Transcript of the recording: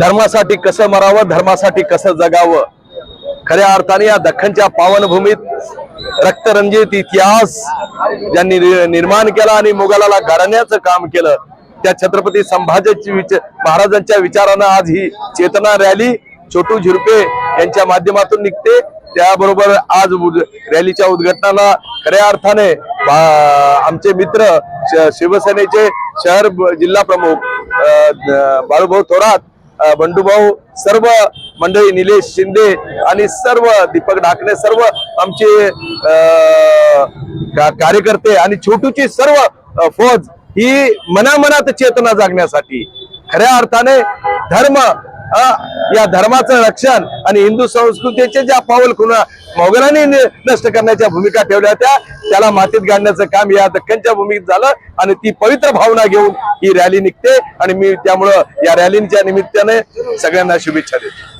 धर्मासाठी कसं मरावं, धर्मासाठी कसं जगावं, खऱ्या अर्थाने या दख्खनच्या पावनभूमीत रक्तरंजित इतिहास ज्यांनी निर्माण केला आणि मुघलाला गाडण्याचं काम केलं, त्या छत्रपती संभाजी महाराजांच्या विचारानं आज ही चेतना रॅली छोटू झुरपे यांच्या माध्यमातून निघते। त्याबरोबर आज रॅलीच्या उद्घाटनाला खऱ्या अर्थाने आमचे मित्र शिवसेनेचे शहर जिल्हा प्रमुख बाळूभाऊ थोरात, बंडूभाऊ, सर्व मंडळी, निलेश शिंदे आणि सर्व दीपक ढाकणे, सर्व आमचे कार्यकर्ते आणि छोटूची सर्व फौज ही मनामनात चेतना जागण्यासाठी खऱ्या अर्थाने धर्म, या धर्माचं रक्षण आणि हिंदू संस्कृतीचे ज्या पावलखुणा मोगलांनी नष्ट करण्याच्या भूमिका ठेवल्या होत्या त्याला मातीत गाडण्याचं काम या दख्खनच्या भूमीत झालं आणि ती पवित्र भावना घेऊन ही रॅली निघते आणि मी त्यामुळं या रॅलीच्या निमित्ताने सगळ्यांना शुभेच्छा देतो।